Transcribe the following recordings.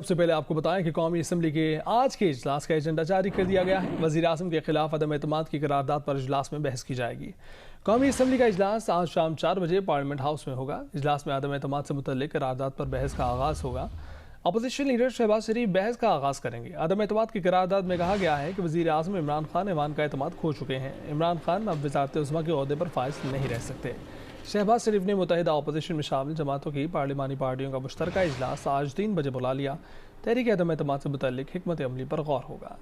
سب سے پہلے آپ کو بتائیں کہ قومی اسمبلی کے آج کے اجلاس کا ایجنڈا جاری کر دیا گیا ہے۔ وزیر اعظم کے خلاف عدم اعتماد کی قرارداد پر اجلاس میں بحث کی جائے گی۔ قومی اسمبلی کا اجلاس آج شام 4 بجے پارلیمنٹ ہاؤس میں ہوگا۔ اجلاس میں عدم اعتماد سے متعلق قرارداد پر بحث کا آغاز ہوگا۔ اپوزیشن لیڈر شہباز شریف بحث کا آغاز کریں گے۔ عدم اعتماد کی قرارداد میں کہا گیا ہے کہ وزیر اعظم عمران خان ایوان کا اعتماد کھو چکے ہیں۔ عمران خان اب وزارت عظمیٰ کے عہدے پر فائز نہیں رہ سکتے۔ شہباز شریف نے متحدہ اپوزیشن میں شامل جماعتوں کی پارلیمانی پارٹیوں کا مشترکہ اجلاس آج 3 بجے بلا لیا۔ تحریک عدم اعتماد سے متعلق حکمت عملی پر غور ہوگا۔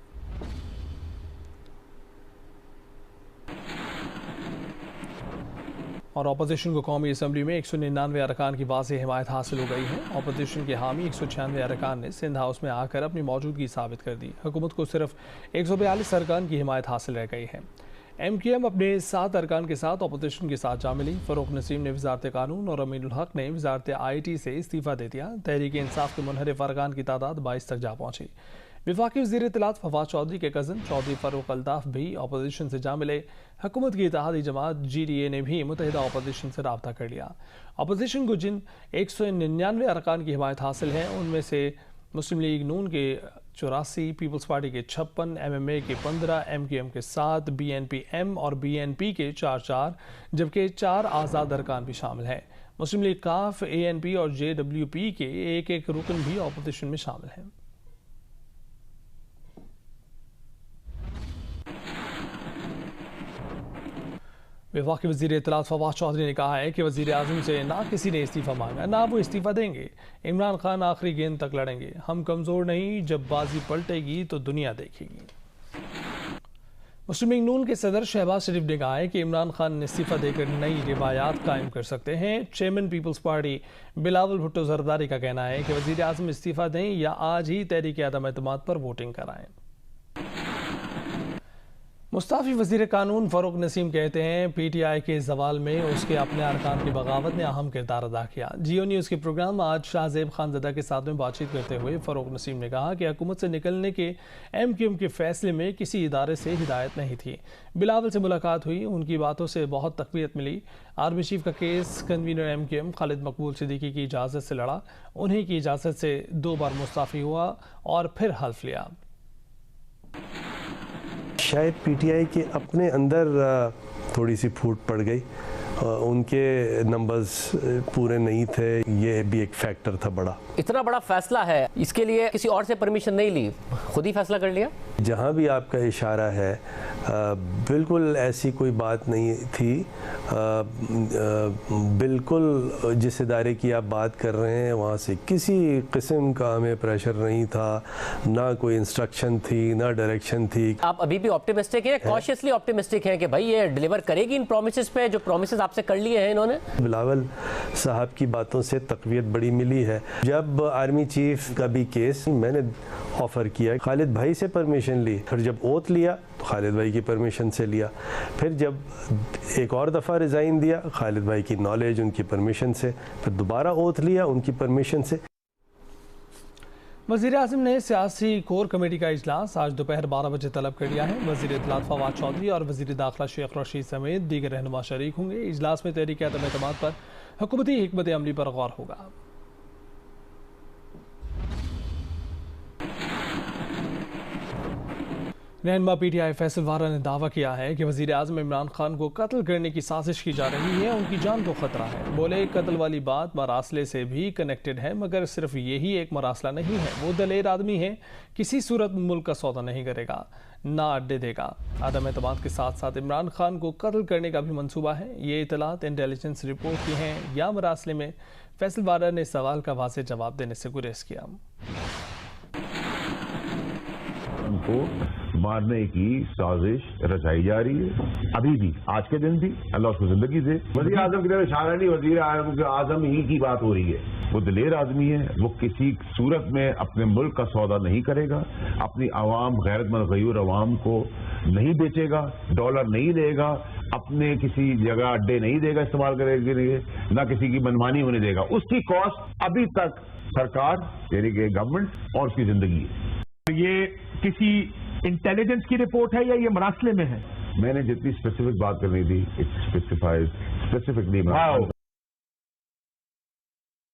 اور اپوزیشن کو قومی اسمبلی میں 199 ارکان کی واضح حمایت حاصل ہو گئی ہے۔ اپوزیشن کے حامی 196 ارکان نے سندھ ہاؤس میں آ کر اپنی موجودگی ثابت کر دی۔ حکومت کو صرف 142 ارکان کی حمایت حاصل رہ گئی ہے۔ ایم کیو ایم اپنے 7 ارکان کے ساتھ اپوزیشن کے ساتھ جا ملی۔ فاروق نسیم نے وزارت قانون اور امین الحق نے وزارت آئی ٹی سے استعفیٰ دے دیا۔ تحریک انصاف کے منحرف ارکان کی تعداد 22 تک جا پہنچی۔ وفاقی وزیر اطلاعات فواد چودھری کے کزن چودھری فاروق الطاف بھی اپوزیشن سے جا ملے۔ حکومت کی اتحادی جماعت جی ڈی اے نے بھی متحدہ اپوزیشن سے رابطہ کر لیا۔ اپوزیشن کو جن 199 ارکان کی حمایت حاصل ہے ان میں سے مسلم لیگ نون کے 84، پیپلز پارٹی کے 56، ایم ایم اے کے 15، ایم کیو ایم کے 7، بی این پی ایم اور بی این پی کے 4 جبکہ 4 آزاد ارکان بھی شامل ہیں۔ مسلم لیگ کاف، اے این پی اور جے ڈبلیو پی کے ایک رکن بھی اپوزیشن میں شامل ہیں۔ وفاقی وزیر اطلاعات فواد چودھری نے کہا ہے کہ وزیر اعظم سے نہ کسی نے استعفیٰ مانگا نہ وہ استعفیٰ دیں گے۔ عمران خان آخری گیند تک لڑیں گے۔ ہم کمزور نہیں، جب بازی پلٹے گی تو دنیا دیکھے گی۔ مسلم لیگ نون کے صدر شہباز شریف نے کہا ہے کہ عمران خان استعفیٰ دے کر نئی روایات قائم کر سکتے ہیں۔ چیئرمین پیپلز پارٹی بلاول بھٹو زرداری کا کہنا ہے کہ وزیر اعظم استعفیٰ دیں یا آج ہی تحریک عدم اعتماد پر ووٹنگ کرائیں۔ مستعفی وزیر قانون فاروق نسیم کہتے ہیں پی ٹی آئی کے زوال میں اس کے اپنے ارکان کی بغاوت نے اہم کردار ادا کیا۔ جیو نیوز کے پروگرام آج شاہ زیب خان زدہ کے ساتھ میں بات چیت کرتے ہوئے فاروق نسیم نے کہا کہ حکومت سے نکلنے کے ایم کیو ایم کے فیصلے میں کسی ادارے سے ہدایت نہیں تھی۔ بلاول سے ملاقات ہوئی، ان کی باتوں سے بہت تقویت ملی۔ آرمی چیف کا case convener M Q M Khalid Maqbool Siddiqui کی اجازت سے لڑا، انہی کی اجازت سے 2 بار مستعفی ہوا اور پھر حلف لیا۔ شاید پی ٹی آئی کے اپنے اندر تھوڑی سی پھوٹ پڑ گئی، ان کے نمبرز پورے نہیں تھے، یہ بھی ایک فیکٹر تھا بڑا۔ اتنا بڑا فیصلہ ہے، اس کے لیے کسی اور سے پرمیشن نہیں لی، خود ہی فیصلہ کر لیا؟ جہاں بھی آپ کا اشارہ ہے بالکل ایسی کوئی بات نہیں تھی۔ بالکل جس ادارے کی آپ بات کر رہے ہیں وہاں سے کسی قسم کا ہمیں پریشر نہیں تھا، نہ کوئی انسٹرکشن تھی، نہ ڈائریکشن تھی۔ آپ ابھی بھی آپٹیمسٹک ہیں، کاشیسلی آپٹیمسٹک ہیں کہ بھائی یہ ڈیلیور کرے گی ان پرومسز پہ جو پرومسز آپ سے کر لیے ہیں انہوں نے؟ بلاول صاحب کی باتوں سے تقویت بڑی ملی ہے۔ جب آرمی چیف کا بھی کیس میں نے آفر کیا، خالد بھائی سے پرمیشن لی، پھر جب اوتھ لیا تو خالد بھائی کی پرمیشن سے لیا، پھر جب ایک اور دفعہ ریزائن دیا خالد بھائی کی نالج، ان کی پرمیشن سے، پھر دوبارہ اوتھ لیا ان کی پرمیشن سے۔ وزیر اعظم نے سیاسی کور کمیٹی کا اجلاس آج دوپہر 12 بجے طلب کر لیا ہے۔ وزیر اطلاعات فواد چودھری اور وزیر داخلہ شیخ رشید سمیت دیگر رہنما شریک ہوں گے۔ اجلاس میں تحریک عدم اعتماد پر حکومتی حکمت عملی پر غور ہوگا۔ رہنما پی ٹی آئی فیصل وارا نے دعویٰ کیا ہے کہ وزیر اعظم عمران خان کو قتل کرنے کی سازش کی جا رہی ہے، ان کی جان کو خطرہ ہے۔ بولے قتل والی بات مراسلے سے بھی کنیکٹڈ ہے، مگر صرف یہی ایک مراسلہ نہیں ہے۔ وہ دلیر آدمی ہے، کسی صورت ملک کا سودا نہیں کرے گا، نہ اڈے دے گا۔ عدم اعتماد کے ساتھ ساتھ عمران خان کو قتل کرنے کا بھی منصوبہ ہے۔ یہ اطلاعات انٹیلیجنس رپورٹ کی ہیں یا مراسلے میں؟ فیصل وارا نے سوال کا واضح جواب دینے سے گریز کیا۔ کو مارنے کی سازش رچائی جا رہی ہے، ابھی بھی، آج کے دن بھی، اللہ اس کو زندگی دے۔ وزیر اعظم کی طرف اشارہ نہیں، وزیر اعظم ہی کی بات ہو رہی ہے۔ وہ دلیر آدمی ہے، وہ کسی صورت میں اپنے ملک کا سودا نہیں کرے گا، اپنی عوام، غیرت مند غیور عوام کو نہیں بیچے گا، ڈالر نہیں دے گا، اپنے کسی جگہ اڈے نہیں دے گا استعمال کرنے کے لیے، نہ کسی کی منمانی ہونے دے گا۔ اس کی کاسٹ ابھی تک سرکار یعنی کہ گورنمنٹ اور اس کی زندگی ہے۔ یہ کسی انٹیلیجنس کی رپورٹ ہے یا یہ مراسلے میں ہے؟ میں نے جتنی اسپیسیفک بات کرنی تھی اسپیسیفک نہیں